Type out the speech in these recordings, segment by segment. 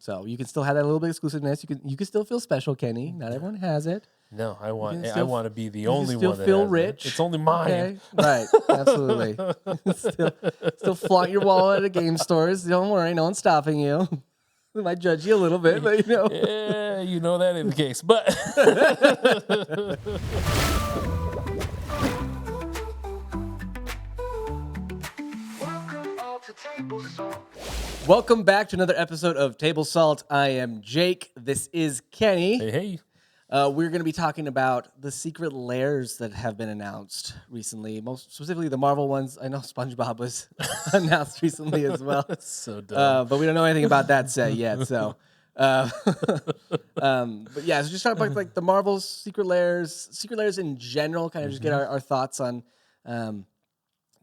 So you can still have that little bit of exclusiveness. You can still feel special, Kenny. Not everyone has it. No, I want to be the only still one that feel has rich. It. It's only mine. Okay. Right. Absolutely. still flaunt your wallet at game stores. Don't worry. No one's stopping you. They might judge you a little bit, but you know. Yeah, you know that ain't the case. But welcome back to another episode of Table Salt. I am Jake. This is Kenny. hey. We're going to be talking about the Secret Lairs that have been announced recently, most specifically the Marvel ones. I know SpongeBob was announced recently as well. That's so dumb. But we don't know anything about that set yet. So, but yeah, so just talk about like the Marvel Secret Lairs in general, kind of just get our thoughts on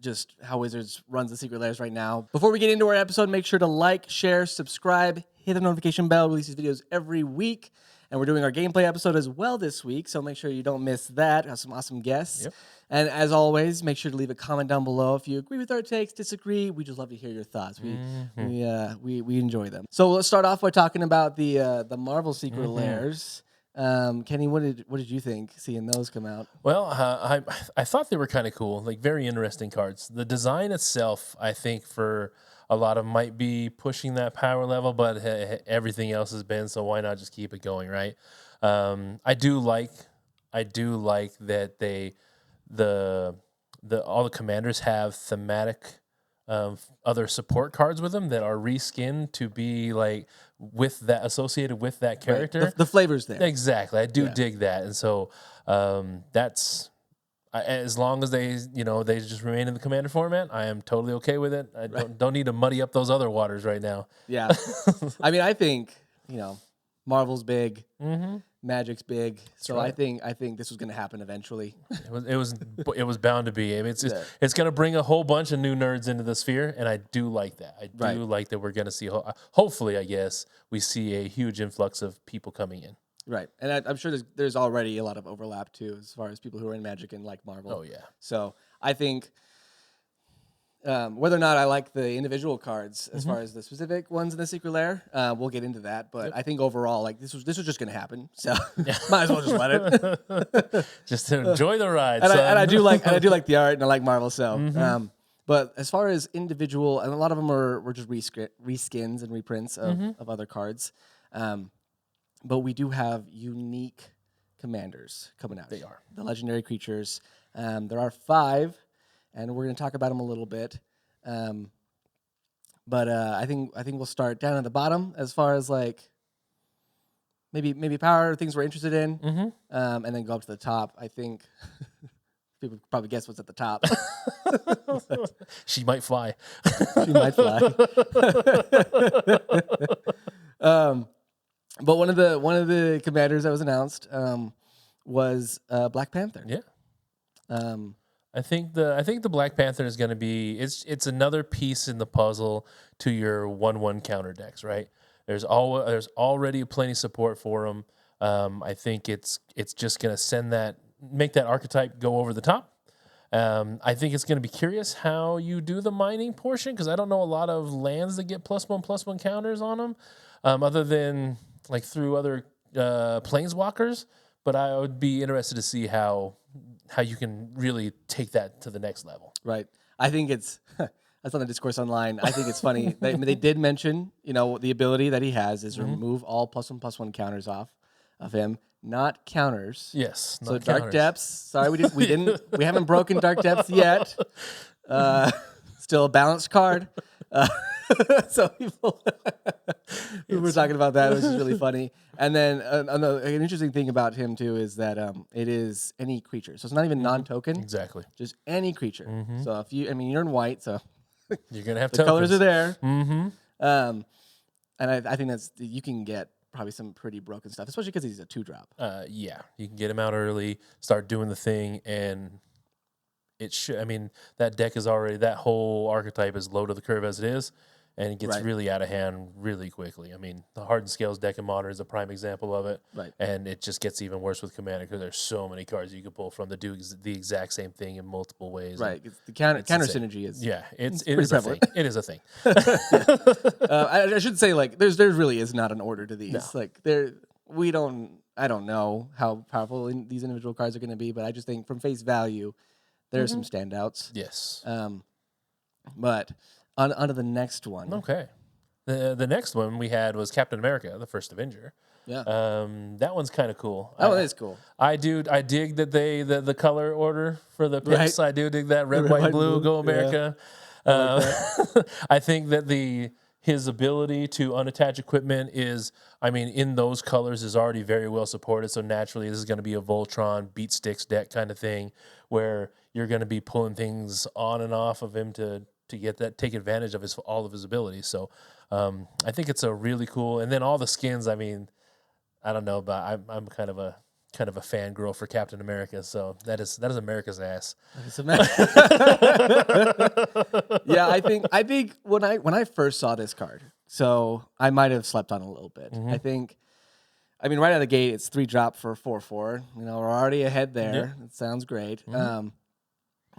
just how Wizards runs the Secret Lairs right now. Before we get into our episode, make sure to like, share, subscribe, hit the notification bell. We release these videos every week. And we're doing our gameplay episode as well this week, so make sure you don't miss that. We have some awesome guests. Yep. And as always, make sure to leave a comment down below if you agree with our takes, disagree. We just love to hear your thoughts. We enjoy them. So let's start off by talking about the Marvel Secret Lairs. Kenny, what did you think seeing those come out? Well, I thought they were kind of cool, like very interesting cards. The design itself, I think, for a lot of them might be pushing that power level, but everything else has been, so why not just keep it going, right? I do like that all the commanders have thematic other support cards with them that are reskinned to be like with that associated with that character. Right. The flavors there. Exactly. I do dig that. And so that's as long as they just remain in the commander format, I am totally okay with it. I don't need to muddy up those other waters right now. Yeah. I mean, I think, Marvel's big. Magic's big, so right. I think this was going to happen eventually. It was bound to be. I mean, it's going to bring a whole bunch of new nerds into the sphere, and I do like that. I do like that we're going to see. Hopefully, I guess we see a huge influx of people coming in. Right, and I'm sure there's already a lot of overlap too, as far as people who are in Magic and like Marvel. Oh yeah. So I think whether or not I like the individual cards, as far as the specific ones in the Secret Lair, we'll get into that. But I think overall, like this was just going to happen. So might as well just let it. Just to enjoy the ride. And I do like the art, and I like Marvel. So, but as far as individual, and a lot of them were just reskins and reprints of other cards. But we do have unique commanders coming out. They are the legendary creatures. There are 5. And we're going to talk about them a little bit, but I think we'll start down at the bottom as far as like maybe power things we're interested in, and then go up to the top. I think people probably guess what's at the top. She might fly. She might fly. But one of the commanders that was announced was Black Panther. Yeah. I think the Black Panther is going to be it's another piece in the puzzle to your 1/1 counter decks, right? There's already plenty of support for them. I think it's just going to make that archetype go over the top. I think it's going to be curious how you do the mining portion, because I don't know a lot of lands that get +1/+1 counters on them, other than like through other planeswalkers. But I would be interested to see how you can really take that to the next level. Right. I think it's that's on the discourse online. I think it's funny. They did mention, the ability that he has is remove all +1/+1 counters off of him, not counters. Yes. So Dark Depths. Sorry, we haven't broken Dark Depths yet. Still a balanced card. So people were talking about that, which is really funny. And then an interesting thing about him too is that it is any creature, so it's not even non-token. Exactly, just any creature. So if you're in white, so you're gonna have the tokens. colors are there. And I think you can get probably some pretty broken stuff, especially because he's a 2-drop. Yeah, you can get him out early, start doing the thing, and it should. I mean, that deck is already, that whole archetype is low to the curve as it is. and it gets really out of hand really quickly. I mean, the Hardened Scales deck in Modern is a prime example of it. Right. And it just gets even worse with Commander because there's so many cards you can pull from to do the exact same thing in multiple ways. Right. The counter synergy is it is prevalent. A thing. It is a thing. I should say like there really is not an order to these. No. Like I don't know how powerful these individual cards are going to be, but I just think from face value, there are some standouts. Yes. But on to the next one. Okay. The next one we had was Captain America, the first Avenger. Yeah. That one's kind of cool. Oh, it is cool. I dig that the color order for the picks. Right. I do dig that red, white, blue, go America. Yeah. I think that his ability to unattach equipment is, I mean, in those colors is already very well supported. So naturally, this is going to be a Voltron beat sticks deck kind of thing, where you're going to be pulling things on and off of him to take advantage of all of his abilities. So I think it's a really cool. And then all the skins. I mean, I don't know, but I'm kind of a fangirl for Captain America. So that is America's ass. Yeah, I think when I first saw this card, so I might have slept on it a little bit. I mean, right out of the gate, it's 3-drop for 4/4. You know, we're already ahead there. It sounds great.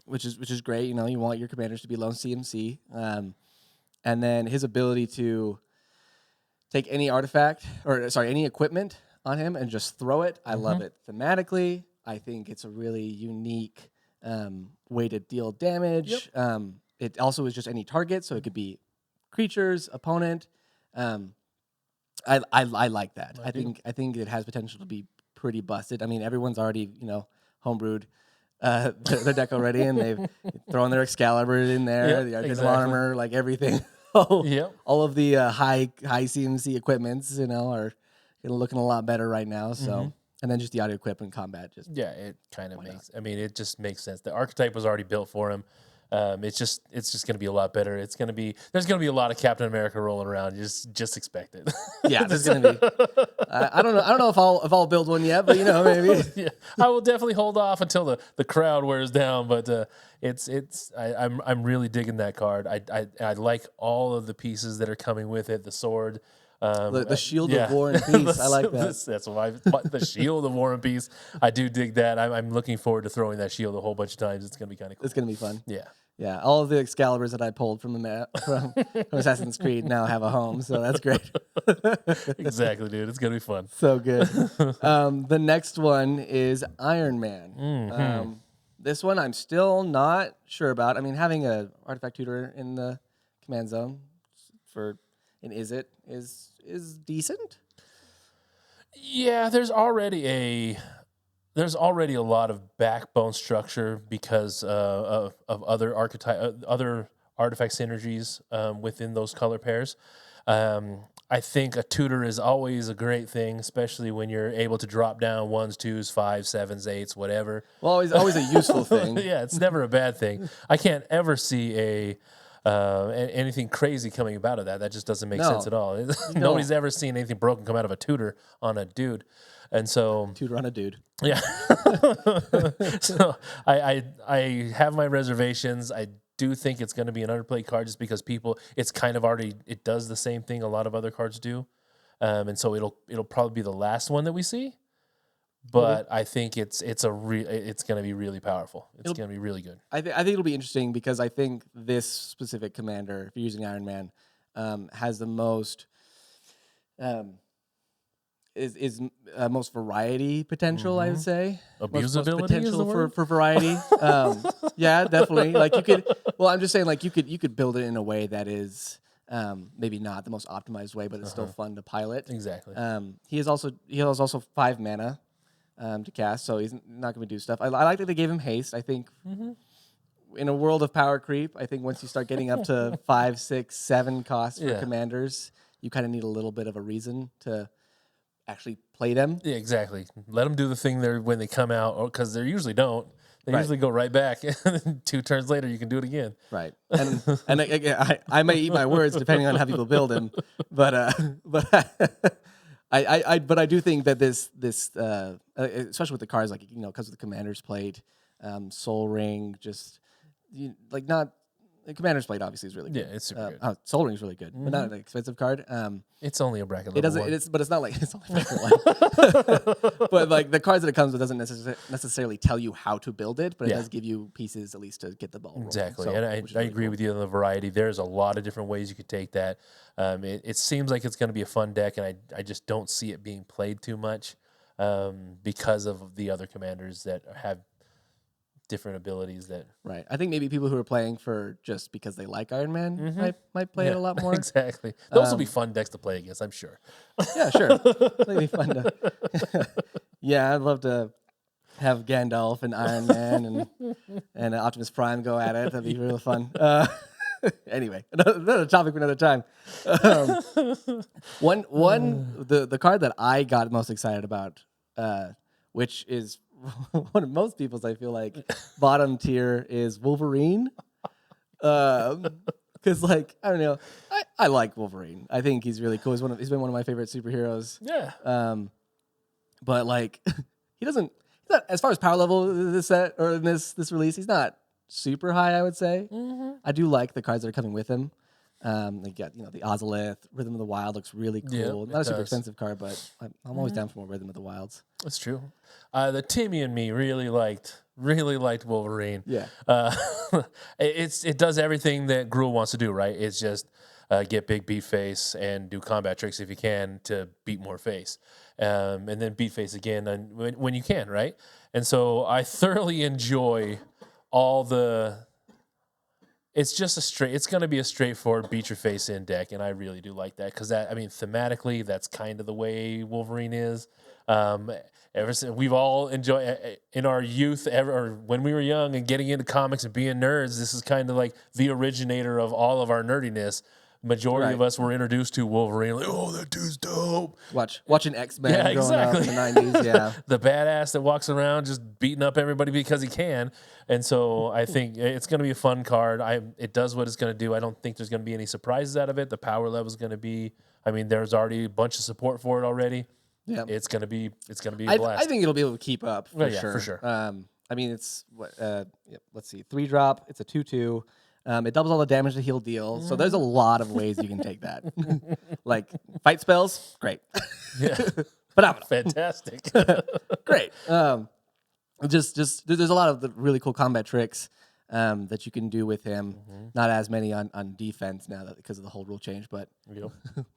Which is great. You know, you want your commanders to be lone CMC. And then his ability to take any any equipment on him and just throw it. I love it thematically. I think it's a really unique way to deal damage. It also is just any target, so it could be creatures, opponent. I like that. I think it has potential to be pretty busted. I mean, everyone's already homebrewed their deck already, and they've thrown their Excalibur in there, the Arcanum armor, like everything. All of the high CMC equipments, are looking a lot better right now. So, and then just the audio equipment combat, it kind of makes. I mean, it just makes sense. The archetype was already built for him. It's just going to be a lot better. There's going to be a lot of Captain America rolling around. Just expect it. Yeah, there's going to be. I don't know if I'll build one yet, but maybe. Yeah, I will definitely hold off until the crowd wears down. But I'm really digging that card. I like all of the pieces that are coming with it. The sword. The Shield of War and Peace. I like that. That's why the Shield of War and Peace. I do dig that. I'm looking forward to throwing that shield a whole bunch of times. It's going to be kind of cool. It's going to be fun. Yeah. Yeah. All of the Excaliburs that I pulled from from Assassin's Creed now have a home, so that's great. Exactly, dude. It's going to be fun. So good. The next one is Iron Man. This one I'm still not sure about. I mean, having an artifact tutor in the command zone is decent. Yeah, there's already a lot of backbone structure because of other artifact synergies within those color pairs. I think a tutor is always a great thing, especially when you're able to drop down 1s, 2s, 5s, 7s, 8s, whatever. Well, always a useful thing. Yeah, it's never a bad thing. I can't ever see anything crazy coming about of that. That just doesn't make sense at all. Nobody's ever seen anything broken come out of a tutor on a dude. And so tutor on a dude. Yeah. So I have my reservations. I do think it's going to be an underplayed card just because it's kind of already, it does the same thing a lot of other cards do. And so it'll probably be the last one that we see. But I think it's going to be really powerful. It's going to be really good. I think it'll be interesting because I think this specific commander, if you're using Iron Man, has the most most variety potential. I would say abusability most potential is the word? for variety. Yeah, definitely. Like you could. Well, I'm just saying, like you could build it in a way that is. Maybe not the most optimized way, but it's still fun to pilot. Exactly. He has also 5 mana to cast, so he's not going to do stuff. I like that they gave him haste. I think in a world of power creep, I think once you start getting up to 5, 6, 7 costs for commanders, you kind of need a little bit of a reason to actually play them. Yeah, exactly. Let them do the thing there when they come out, because they usually don't. They usually go right back. 2 turns later, you can do it again. Right. And I may eat my words depending on how people build him, but I do think that this especially with the cards, like because of the Commander's Plate, Soul Ring, just not the Commander's Blade obviously is really good. Yeah, it's super good. Soul Ring's really good, but not an expensive card. It's only a bracket It level doesn't. one. But it's not like it's only bracket one. But like the cards that it comes with doesn't necessarily tell you how to build it, but it does give you pieces at least to get the ball rolling. Exactly, So, and I agree with you on the variety. There's a lot of different ways you could take that. It seems like it's going to be a fun deck, and I just don't see it being played too much because of the other commanders that have different abilities. That right. I think maybe people who are playing for just because they like Iron Man might play it a lot more. Exactly. Those will be fun decks to play against, I'm sure. Yeah, sure. It'll be fun to. Yeah, I'd love to have Gandalf and Iron Man and Optimus Prime go at it. That'd be really fun. Anyway, another topic for another time. The card that I got most excited about, which is one of most people's, I feel like, bottom tier, is Wolverine. Because like I don't know, I like Wolverine. I think he's really cool. He's been one of my favorite superheroes. Yeah. But like he's not, as far as power level this set or in this release, he's not super high, I would say. I do like the cards that are coming with him. They got the Ozolith, Rhythm of the Wild looks really cool. Not a super expensive card, but I'm always down for more Rhythm of the Wilds. That's true. The Timmy and me really liked Wolverine. Yeah. It does everything that Gruul wants to do, right? It's just get big, beat face, and do combat tricks if you can to beat more face, and then beat face again when you can, right? And so I thoroughly enjoy all the. It's going to be a straightforward beat your face in deck, and I really do like that because thematically, that's kind of the way Wolverine is. Ever since we've all enjoyed in our youth, or when we were young and getting into comics and being nerds, this is kind of like the originator of all of our nerdiness. Majority of us were introduced to Wolverine, like, oh, that dude's dope. Watching X-Men growing up in the 90s, yeah. The badass that walks around just beating up everybody because he can. And so I think it's going to be a fun card. It does what it's going to do. I don't think there's going to be any surprises out of it. The power level is going to be, there's already a bunch of support for it already. Yeah. It's going to be a blast. I think it'll be able to keep up for sure. For sure. It's let's see, 3-drop. It's a 2/2. It doubles all the damage the heal deals. So there's a lot of ways you can take that. Like fight spells, great. Yeah. Phenomenal. Fantastic. Great. Just there's a lot of the really cool combat tricks that you can do with him. Not as many on defense now because of the whole rule change, but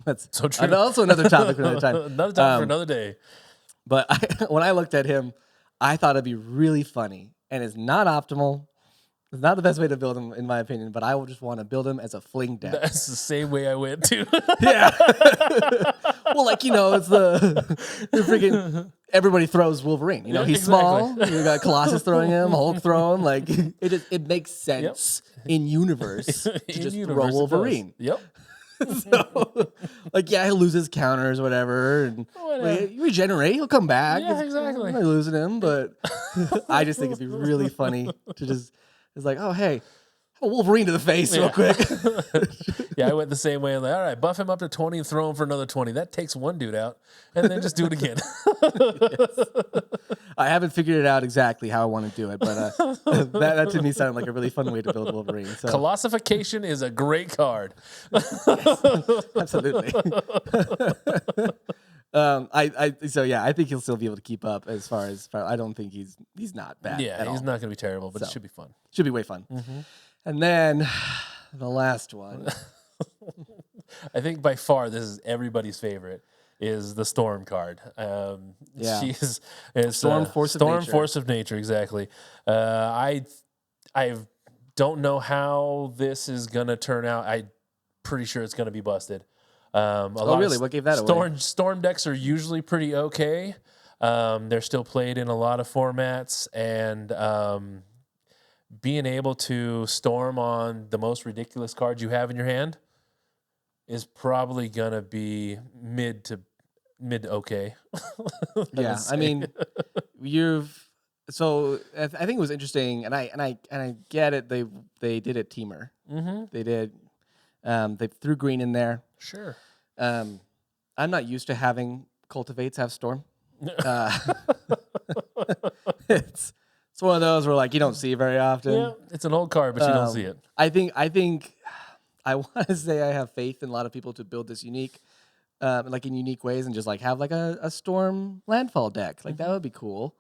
that's so true. Also another topic for another time. Another topic for another day. But when I looked at him, I thought it'd be really funny, and it's not optimal. It's not the best way to build him, in my opinion, but I would just want to build him as a fling deck. That's the same way I went too. Yeah. Well, it's the freaking everybody throws Wolverine. He's small. You got Colossus throwing him, Hulk throwing. Like it makes sense in universe to just throw Wolverine. Yep. So, he'll lose his counters or whatever, and he regenerate. He'll come back. Yeah, exactly. I'm not losing him, but I just think it'd be really funny to just. It's like, oh, hey, have a Wolverine to the face real quick. Yeah, I went the same way. I'm like, all right, buff him up to 20 and throw him for another 20. That takes one dude out, and then just do it again. Yes. I haven't figured it out exactly how I want to do it, but that to me sounded like a really fun way to build Wolverine. So. Colossification is a great card. Yes, absolutely. I think he'll still be able to keep up as far as I don't think he's not bad. Yeah, he's not going to be terrible, but it should be fun. Should be way fun. And then the last one. I think by far this is everybody's favorite. Is the Storm card. She's Storm Force of Nature, exactly. I don't know how this is gonna turn out. I'm pretty sure it's gonna be busted. Really? What gave that away? Storm decks are usually pretty okay. They're still played in a lot of formats, and being able to storm on the most ridiculous card you have in your hand is probably gonna be mid to okay. Yeah, I mean, So I think it was interesting, and I get it. They did it teamer. They did. They threw green in there. Sure. I'm not used to having cultivates have storm. It's It's one of those where like you don't see very often. Yeah, it's an old card, but you don't see it. I think I want to say I have faith in a lot of people to build this unique, like in unique ways, and just like have like a storm landfall deck. Like that would be cool.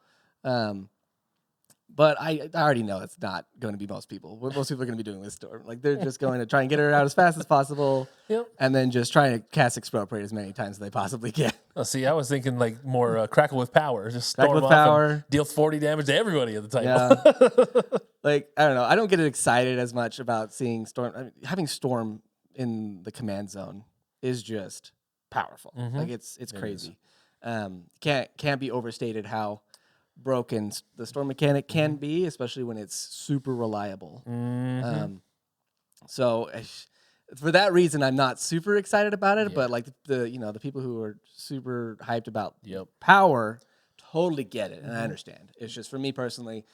But I already know it's not going to be most people. What most people are going to be doing with Storm. Like, they're just going to try and get her out as fast as possible. Yep. And then just trying to cast Expropriate as many times as they possibly can. Oh, see, I was thinking like more Crackle with Power. Just Crackle storm with off Power. and deal 40 damage to everybody at the table. Yeah. Like, I don't know. I don't get excited as much about seeing Storm. I mean, having Storm in the command zone is just powerful. Like, it's crazy. Can't be overstated how broken the storm mechanic can be, especially when it's super reliable. So for that reason, I'm not super excited about it. But like the people who are super hyped about power totally get it, and I understand. It's just for me personally,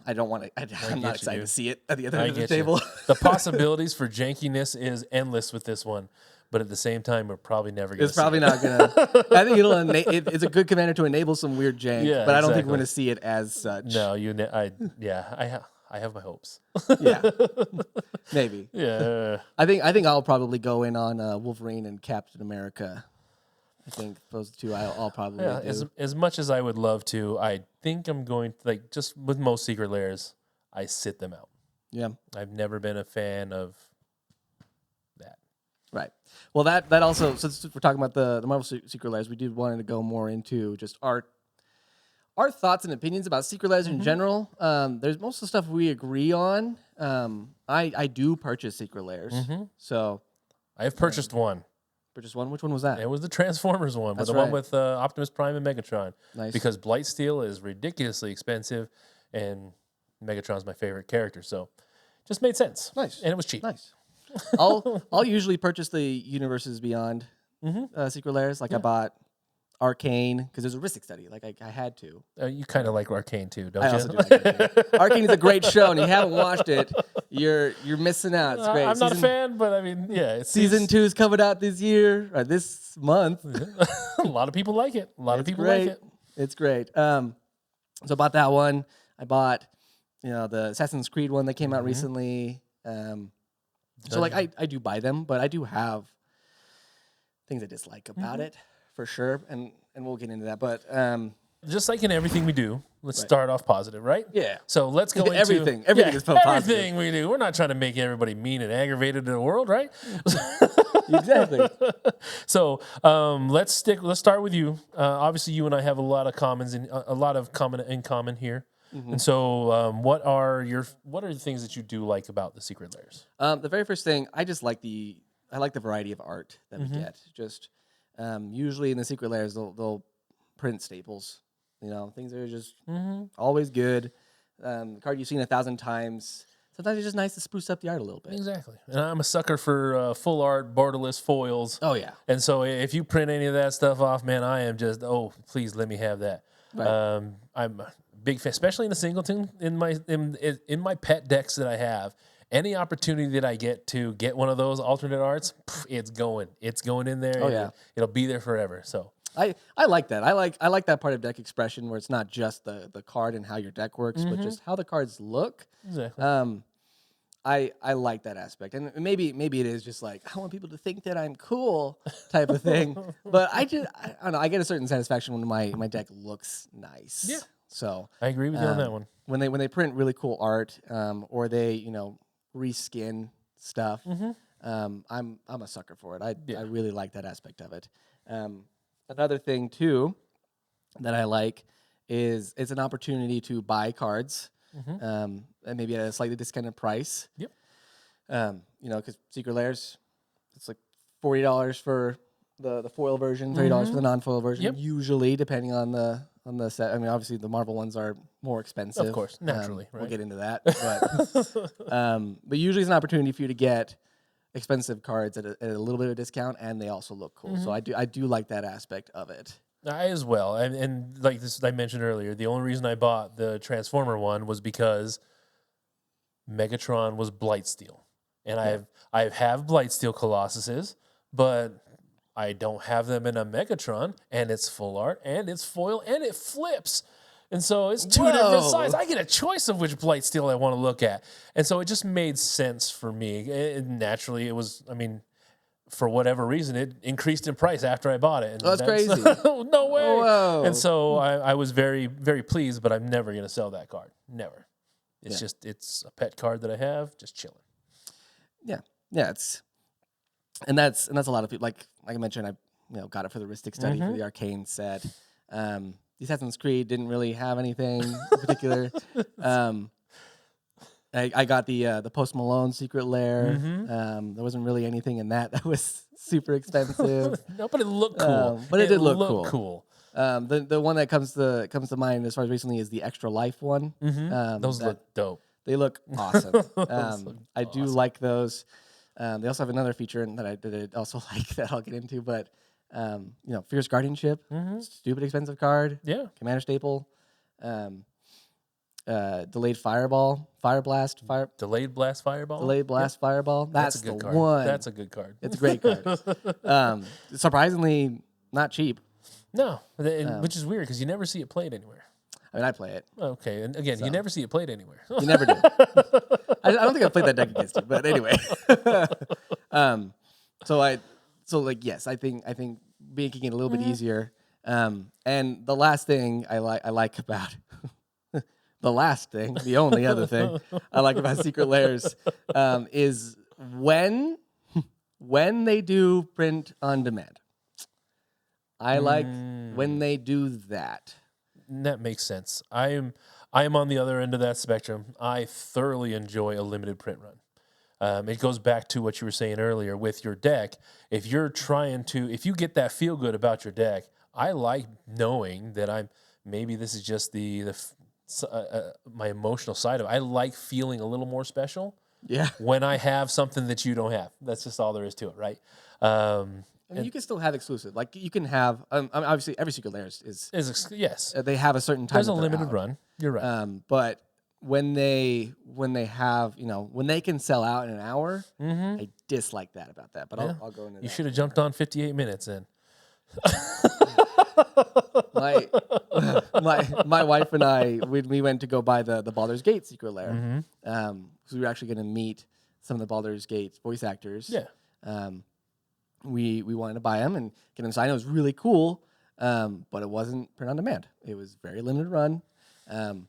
I don't want to. I'm not excited to see it at the other end of the table. The possibilities for jankiness is endless with this one. But at the same time, we're probably never going to. It's probably not going to. I think it's a good commander to enable some weird jank, but I don't think we're going to see it as such. No, I have my hopes. Yeah, maybe. Yeah, I think I'll probably go in on Wolverine and Captain America. I think those two I'll probably do. As much as I would love to, I think I'm going to, like, just with most Secret Lairs, I sit them out. Yeah, I've never been a fan of that. Right. Well, that also, since we're talking about the Marvel Secret Lairs, we did want to go more into just our thoughts and opinions about Secret Lairs in general. There's most of the stuff we agree on. I do purchase Secret Lairs, so I've purchased one. Purchased one. Which one was that? It was the Transformers one, but the one with Optimus Prime and Megatron. Nice. Because Blightsteel is ridiculously expensive, and Megatron's my favorite character, so just made sense. Nice. And it was cheap. Nice. I'll usually purchase the Universes Beyond Secret Lairs. Like I bought Arcane because there's a Ristic study. Like I had to. You kind of like Arcane too, don't I you? also do like Arcane. Arcane is a great show, and if you haven't watched it, you're missing out. It's great. I'm not a fan, but I mean, yeah. Season 2 is coming out this year or this month. A lot of people like it. A lot of people great. like it. It's great. So I bought that one. I bought the Assassin's Creed one that came out recently. So like I do buy them, but I do have things I dislike about it for sure, and we'll get into that. But just like in everything we do, let's start off positive, right? Yeah. So let's go into everything. Everything is positive. Everything we do. We're not trying to make everybody mean and aggravated in the world, right? Exactly. So let's start with you. Obviously, you and I have a lot of in common here. And so, what are the things that you do like about the Secret Lairs? The very first thing, I like the variety of art that we get. Just usually in the Secret Lairs, they'll print staples. Things that are just always good. The card you've seen 1,000 times. Sometimes it's just nice to spruce up the art a little bit. Exactly. And I'm a sucker for full art, borderless foils. Oh yeah. And so, if you print any of that stuff off, man, I am just please let me have that. Right. I'm big fan, especially in the singleton in my pet decks that I have. Any opportunity that I get to get one of those alternate arts, it's going in there. Oh yeah, it'll be there forever. So I like that. I like that part of deck expression where it's not just the card and how your deck works, but just how the cards look. Exactly. I like that aspect, and maybe it is just like I want people to think that I'm cool type of thing. But I don't know. I get a certain satisfaction when my deck looks nice. Yeah. So I agree with you on that one. When they print really cool art, or they reskin stuff, I'm a sucker for it. I really like that aspect of it. Another thing too that I like is it's an opportunity to buy cards, and maybe at a slightly discounted price. Yep. Because Secret Lairs, it's like $40 for the foil version, $30 for the non-foil version. Usually, depending on the set. I mean, obviously the Marvel ones are more expensive. Of course, naturally. We'll get into that. But usually it's an opportunity for you to get expensive cards at a little bit of a discount, and they also look cool. So I do like that aspect of it. I as well. And like this, I mentioned earlier, the only reason I bought the Transformer one was because Megatron was Blightsteel. And I have Blightsteel Colossuses, but I don't have them in a Megatron, and it's full art, and it's foil, and it flips. And so it's two different sides. I get a choice of which blight steel I want to look at. And so it just made sense for me. Naturally, it was, I mean, for whatever reason, it increased in price after I bought it. And that's crazy. No way. Whoa. And so I was very, very pleased, but I'm never going to sell that card. Never. It's just, it's a pet card that I have, just chilling. Yeah. That's a lot of people, like I mentioned, I got it for the Ristic study for the Arcane set. The Assassin's Creed didn't really have anything in particular. I got the Post Malone Secret Lair. There wasn't really anything in that was super expensive. No, but it looked cool. But it did look cool. The one that comes to mind as far as recently is the Extra Life one. Those look dope. They look awesome. I do like those. They also have another feature that I also like that I'll get into, but Fierce Guardianship, stupid expensive card. Yeah. Commander staple. Delayed Fireball, Delayed Blast Fireball. Delayed Blast Fireball. That's a good card. One. That's a good card. It's a great card. Surprisingly not cheap. No, which is weird because you never see it played anywhere. I mean, I play it. Okay, and again, you never see it played anywhere. You never do. I don't think I've played that deck against you, but anyway. Yes, I think making it a little bit easier. And the last thing I like about the only other thing I like about Secret Lairs is when they do print on demand. I like when they do that. That makes sense. I am on the other end of that spectrum. I thoroughly enjoy a limited print run. It goes back to what you were saying earlier with your deck. If you get that feel good about your deck, I like knowing that maybe this is just my emotional side of it. I like feeling a little more special. Yeah. When I have something that you don't have. That's just all there is to it, right? I mean, you can still have exclusive. Like you can have, obviously, every Secret Lair is yes. They have a certain time. There's a limited run. You're right. But when they have, when they can sell out in an hour, I dislike that about that. But I'll go into that. You should have jumped on 58 minutes in. my wife and I, we went to go buy the Baldur's Gate Secret Lair. So we were actually going to meet some of the Baldur's Gate voice actors. Yeah. We wanted to buy them and get them signed. It was really cool, but it wasn't print on demand. It was very limited run, and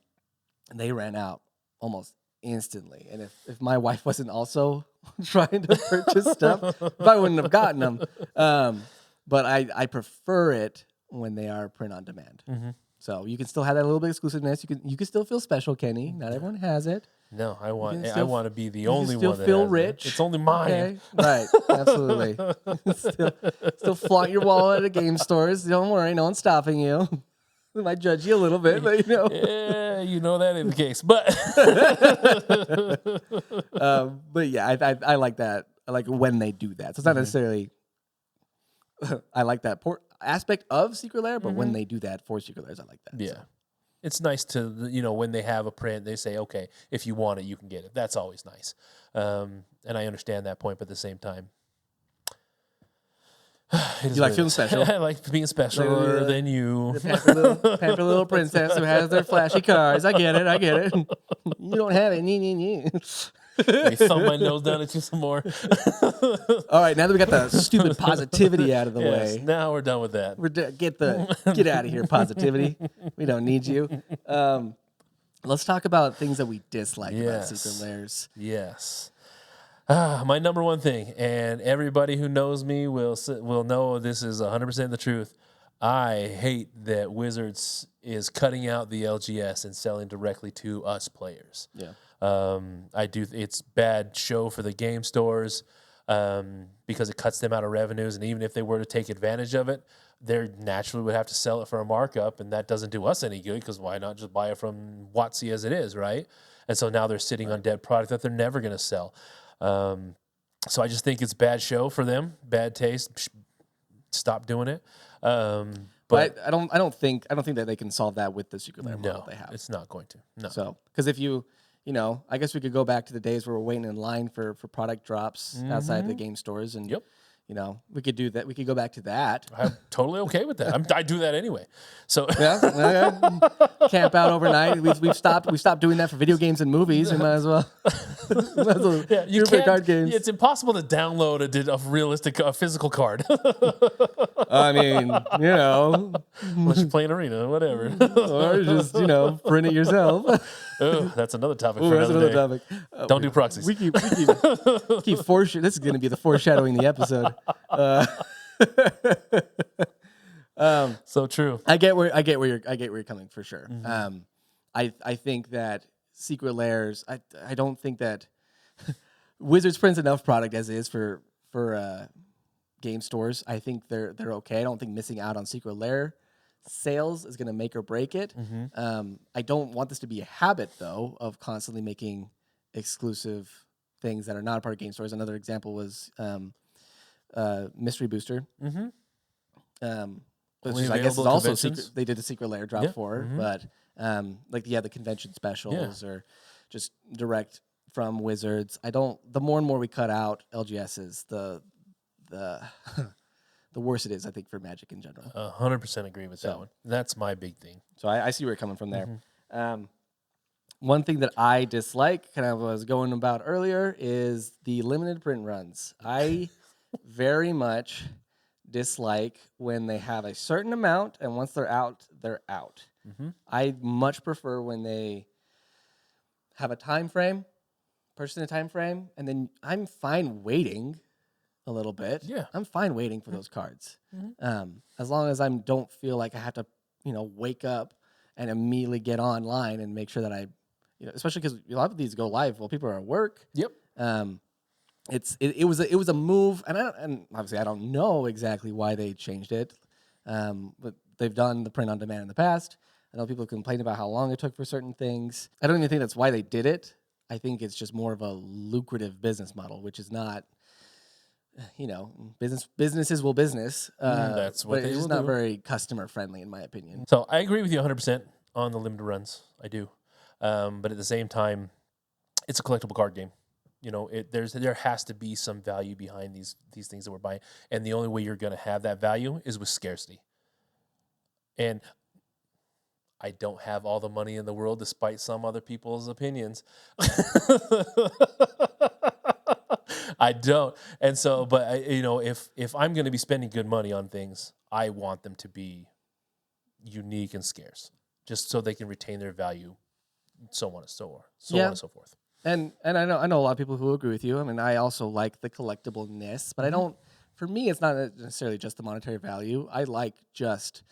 they ran out almost instantly. And if my wife wasn't also trying to purchase stuff, I wouldn't have gotten them. But I prefer it when they are print on demand. So you can still have that little bit of exclusiveness. You can still feel special, Kenny. Not everyone has it. No, I want to be the only one. That Still feel has rich. It. It's only mine. Okay. Right, absolutely. still flaunt your wallet at game stores. Don't worry, no one's stopping you. They might judge you a little bit, but Yeah, that is the case. But but yeah, I like that. I like when they do that. So it's not necessarily. I like that aspect of Secret Lair, but when they do that for Secret Lairs, I like that. Yeah. So. It's nice to, when they have a print, they say, okay, if you want it, you can get it. That's always nice. And I understand that point, but at the same time, you like feeling special. I like being specialer than you. The pampered little princess who has their flashy cars. I get it. You don't have it. Let me thumb my nose down at you some more. All right, now that we got the stupid positivity out of the way, now we're done with that. Get out of here, positivity. We don't need you. Let's talk about things that we dislike about Secret Lairs. Yes. My number one thing, and everybody who knows me will know this is 100% the truth. I hate that Wizards is cutting out the LGS and selling directly to us players. Yeah. It's bad show for the game stores because it cuts them out of revenues, and even if they were to take advantage of it, they naturally would have to sell it for a markup, and that doesn't do us any good because why not just buy it from WotC as it is, right? And so now they're sitting on dead product that they're never going to sell. So I just think it's bad show for them, bad taste. Stop doing it. But I don't think that they can solve that with the Secret Lair model they have. It's not going to. No. So because if you I guess we could go back to the days where we're waiting in line for product drops outside the game stores, and we could do that. We could go back to that. I'm totally okay with that. I do that anyway. So Yeah. Camp out overnight. We've stopped doing that for video games and movies. We might as well. Yeah, you do it for can't. card games. It's impossible to download a physical card. I mean, Unless you're playing Arena, whatever. or just print it yourself. Oh, that's another topic for That's another another day. topic. Don't do proxies. We keep This is going to be the foreshadowing the episode. So true. I get where you're coming for sure. I think that Secret Lairs. I don't think that Wizards prints enough product as is for game stores. I think they're okay. I don't think missing out on Secret Lair sales is going to make or break it. I don't want this to be a habit though of constantly making exclusive things that are not a part of game stores. Another example was Mystery Booster. Which is, I guess, is also secret. They did a Secret Lair drop for, but the convention specials or just direct from Wizards. The more and more we cut out LGSs, the worse it is, I think, for Magic in general. 100% agree with that one. That's my big thing. So I see where you're coming from there. One thing that I dislike, kind of was going about earlier, is the limited print runs. I very much dislike when they have a certain amount, and once they're out, they're out. I much prefer when they have a time frame, purchase in a time frame, and then I'm fine waiting a little bit. Yeah, I'm fine waiting for those cards, as long as I don't feel like I have to, wake up and immediately get online and make sure that I, especially because a lot of these go live while people are at work. Yep. It was a move, and obviously I don't know exactly why they changed it, but they've done the print on demand in the past. I know people complain about how long it took for certain things. I don't even think that's why they did it. I think it's just more of a lucrative business model, which is not, businesses will business. That's what but they it's just will not do. very customer friendly, in my opinion. So I agree with you 100% on the limited runs. I do, but at the same time, it's a collectible card game. There has to be some value behind these things that we're buying, and the only way you're going to have that value is with scarcity. And I don't have all the money in the world, despite some other people's opinions. I don't, and so, but if I'm going to be spending good money on things, I want them to be unique and scarce, just so they can retain their value, so on and so forth. And I know a lot of people who agree with you. I mean, I also like the collectibleness, but I don't. For me, it's not necessarily just the monetary value. I like just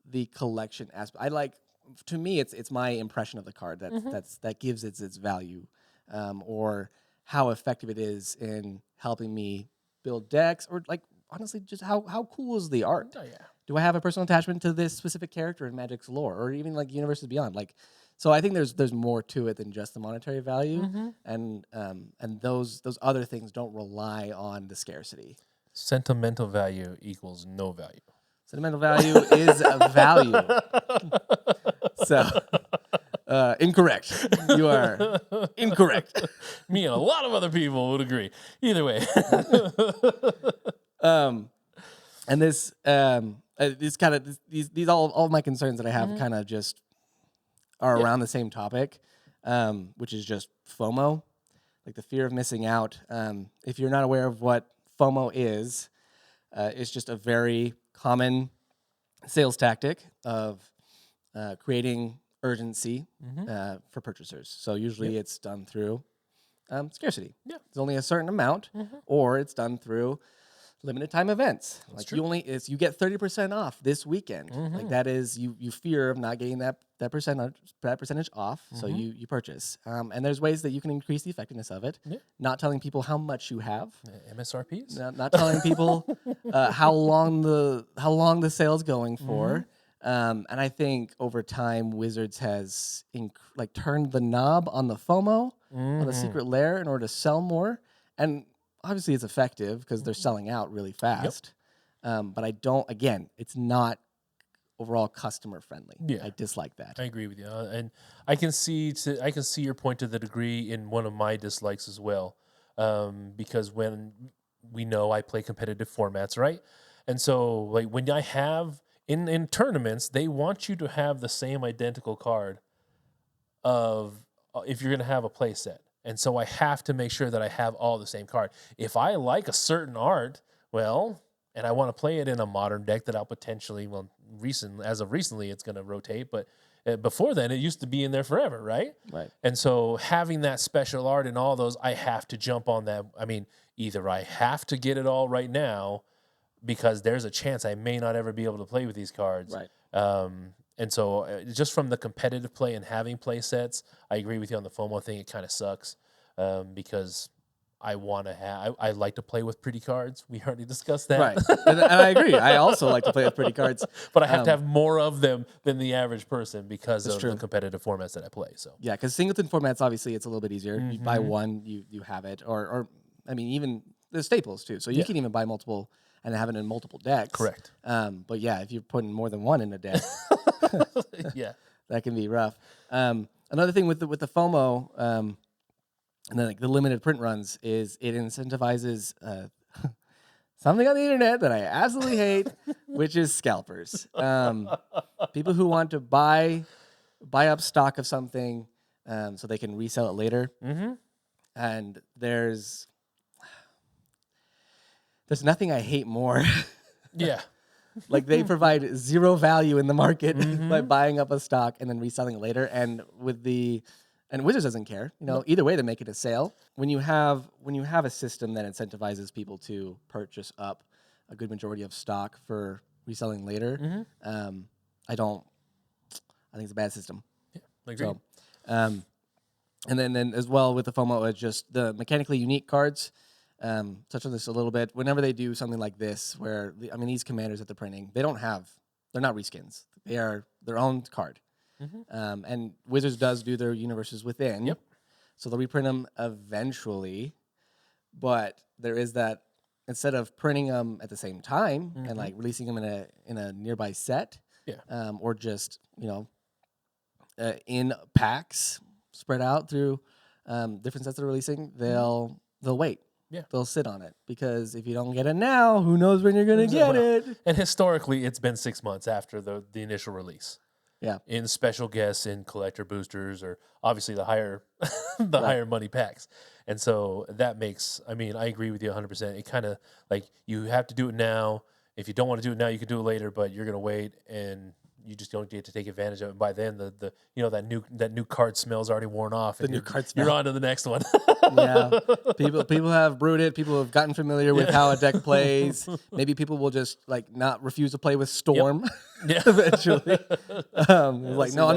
the collection aspect. To me, it's my impression of the card that gives it its value, or how effective it is in helping me build decks, or honestly, just how cool is the art? Oh yeah. Do I have a personal attachment to this specific character in Magic's lore, or even Universes Beyond? So I think there's more to it than just the monetary value, and those other things don't rely on the scarcity. Sentimental value equals no value. Sentimental value is a value. So incorrect. You are incorrect. Me and a lot of other people would agree. Either way. And this kind of these all of my concerns that I have kind of just are around the same topic, which is just FOMO, like the fear of missing out. If you're not aware of what FOMO is, it's just a very common sales tactic of creating urgency for purchasers. So usually it's done through scarcity. Yeah. It's only a certain amount, or it's done through limited time events. That's true. You get 30% off this weekend. Like that is you fear of not getting that percentage off, so you purchase. And there's ways that you can increase the effectiveness of it. Yeah. Not telling people how much you have. MSRPs. Not telling people how long the sale's going for. And I think over time, Wizards has turned the knob on the FOMO on the Secret Lair in order to sell more. And obviously, it's effective because they're selling out really fast. Yep. But it's not overall customer friendly. Yeah. I dislike that. I agree with you, and I can see your point to the degree in one of my dislikes as well, because when we know I play competitive formats, right? And so like when I have in tournaments, they want you to have the same identical card of if you're going to have a play set. And so I have to make sure that I have all the same card. If I like a certain art, well, and I want to play it in a modern deck that I'll potentially, as of recently, it's going to rotate, but before then, it used to be in there forever, right? Right. And so having that special art in all those, I have to jump on that. I mean, either I have to get it all right now because there's a chance I may not ever be able to play with these cards. Right. And so just from the competitive play and having play sets, I agree with you on the FOMO thing. It kind of sucks because I want to have. I like to play with pretty cards. We already discussed that, Right? And I agree. I also like to play with pretty cards, but I have to have more of them than the average person because of true. the competitive formats that I play. So yeah, because singleton formats obviously it's a little bit easier. You buy one, you have it, or I mean even the staples too. So you can even buy multiple and have it in multiple decks. Correct. But yeah, if you're putting more than one in a deck, yeah, that can be rough. Another thing with the FOMO. And then like the limited print runs is it incentivizes something on the internet that I absolutely hate, which is scalpers. People who want to buy up stock of something so they can resell it later. Mm-hmm. And there's nothing I hate more. yeah. Like they provide zero value in the market by buying up a stock and then reselling it later. And and Wizards doesn't care. Either way, they make it a sale. When you have a system that incentivizes people to purchase up a good majority of stock for reselling later, I think it's a bad system. Yeah, I agree. So, and then as well with the FOMO, it's just the mechanically unique cards. Touch on this a little bit. Whenever they do something like this, where these commanders that they're printing, they're not reskins. They are their own card. And Wizards does do their universes within. Yep. So they'll reprint them eventually, but there is that instead of printing them at the same time and like releasing them in a nearby set, or just in packs spread out through different sets they're releasing, they'll wait. Yeah. They'll sit on it because if you don't get it now, who knows when you're going to get it? And historically, it's been 6 months after the initial release. Yeah. In special guests, in collector boosters, or obviously the higher higher money packs. And so that makes, I agree with you 100%. It kind of like you have to do it now. If you don't want to do it now, you can do it later, but you're going to wait and you just don't get to take advantage of it. By then, that new card smell's already worn off. The new card smell. You're on to the next one. Yeah, people have brewed it. People have gotten familiar with how a deck plays. Maybe people will just like not refuse to play with Storm. Yeah. Eventually, like no,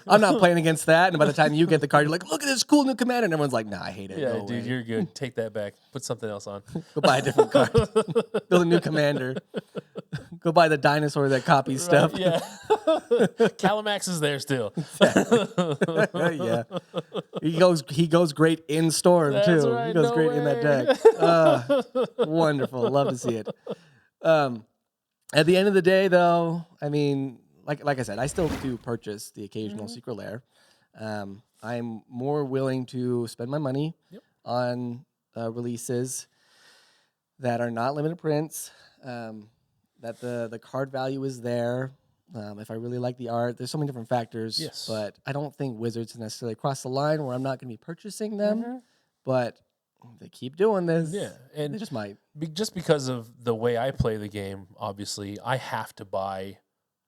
I'm not playing against that. And by the time you get the card, you're like, look at this cool new commander, and everyone's like, nah, I hate it. Yeah, no dude, way. you're good. Take that back. Put something else on. Go buy a different card. Build a new commander. Go buy the dinosaur that copies stuff. Yeah. Calamax is there still. Yeah. He goes great in Storm too. Right, he goes great in that deck. Wonderful. Love to see it. At the end of the day though, like I said, I still do purchase the occasional Secret Lair. I'm more willing to spend my money on releases that are not limited prints, that the card value is there. If I really like the art, there's so many different factors, but I don't think Wizards necessarily cross the line where I'm not going to be purchasing them, but they keep doing this. Yeah, and they just might. Just because of the way I play the game, obviously, I have to buy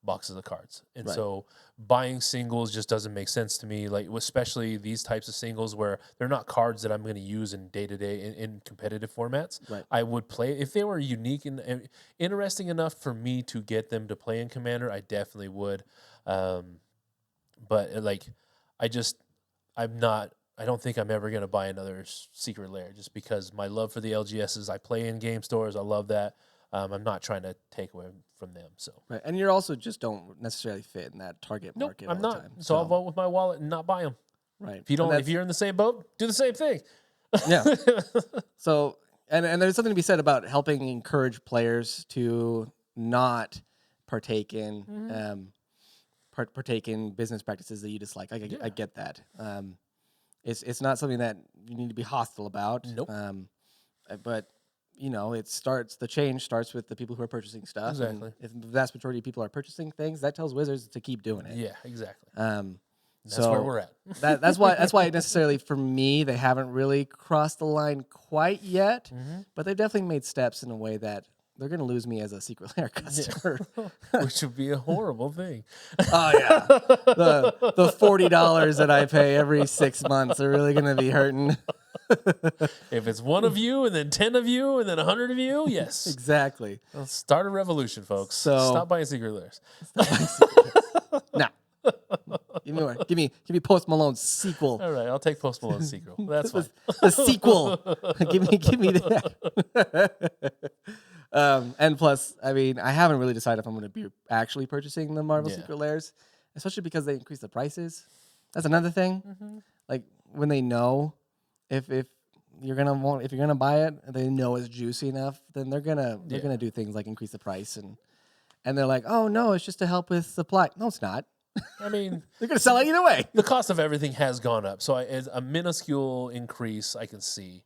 boxes of cards. And so buying singles just doesn't make sense to me, like especially these types of singles where they're not cards that I'm going to use in day-to-day in competitive formats. Right. I would play if they were unique and interesting enough for me to get them to play in Commander, I definitely would. But like I don't think I'm ever going to buy another Secret Lair just because my love for the LGSs, I play in game stores, I love that. I'm not trying to take away from them. So right, and you're also just don't necessarily fit in that target market. I'm all not. the time. So I'll vote with my wallet and not buy them. Right. If you're in the same boat, do the same thing. Yeah. So and there's something to be said about helping encourage players to not partake in partake in business practices that you dislike. I get that. It's not something that you need to be hostile about. Nope. But the change starts with the people who are purchasing stuff. Exactly. And if the vast majority of people are purchasing things, that tells Wizards to keep doing it. Yeah, exactly. That's So where we're at. that's why necessarily for me they haven't really crossed the line quite yet, but they've definitely made steps in a way that they're going to lose me as a Secret Lair customer, Which would be a horrible thing. Oh yeah, the $40 that I pay every 6 months are really going to be hurting. If it's one of you and then 10 of you and then 100 of you, yes. Exactly. Let's start a revolution, folks. So, stop buying Secret Lairs. Nah. Give me more. Give me Post Malone's sequel. All right, I'll take Post Malone's sequel. That's fine. The sequel. give me that. And plus, I mean, I haven't really decided if I'm going to be actually purchasing the Marvel Secret Lairs, especially because they increase the prices. That's another thing. Like when they know if you're gonna buy it, they know it's juicy enough, then they're gonna do things like increase the price and they're like, oh no, it's just to help with supply. No, it's not. I mean, they're gonna sell it either way. The cost of everything has gone up, so as a minuscule increase I can see.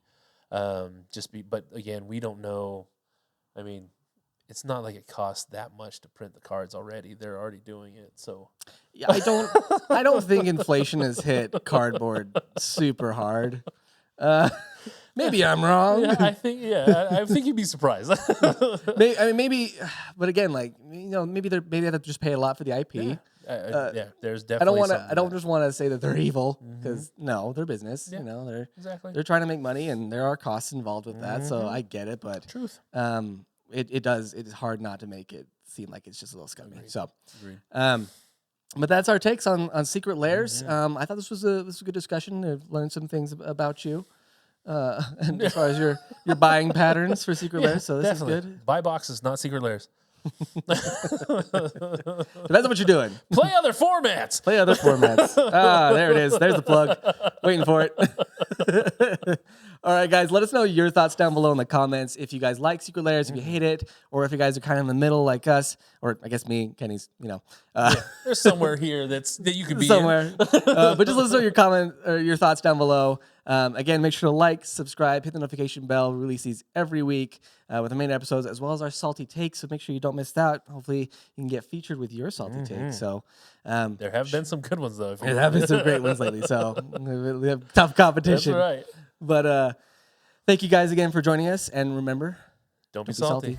But again, we don't know. I mean, it's not like it costs that much to print the cards already. They're already doing it, so yeah, I don't think inflation has hit cardboard super hard. Maybe I'm wrong. Yeah, I think you'd be surprised. maybe, but again, like maybe they have to just pay a lot for the IP. There's definitely. I don't just want to say that they're evil because no, they're business. Yeah, they're trying to make money and there are costs involved with that. So I get it, but truth. It is hard not to make it seem like it's just a little scummy. Agreed. So, Agreed. But that's our takes on Secret Lairs. I thought this was a good discussion. I've learned some things about you. And as far as your buying patterns for Secret Lairs, so this is good. Buy boxes, not Secret Lairs. Depends on what you're doing. Play other formats. There it is. There's the plug. Waiting for it. All right, guys, let us know your thoughts down below in the comments. If you guys like Secret Lairs, if you hate it, or if you guys are kind of in the middle like us, or I guess me, Kenny's, There's somewhere here that you could be somewhere. But just let us know your comment or your thoughts down below. Again, make sure to like, subscribe, hit the notification bell. We release these every week with the main episodes as well as our salty takes. So make sure you don't miss that. Hopefully, you can get featured with your salty take. So there have been some good ones though. There have been some great ones lately. So we have tough competition. That's right. But thank you guys again for joining us, and remember, don't be salty.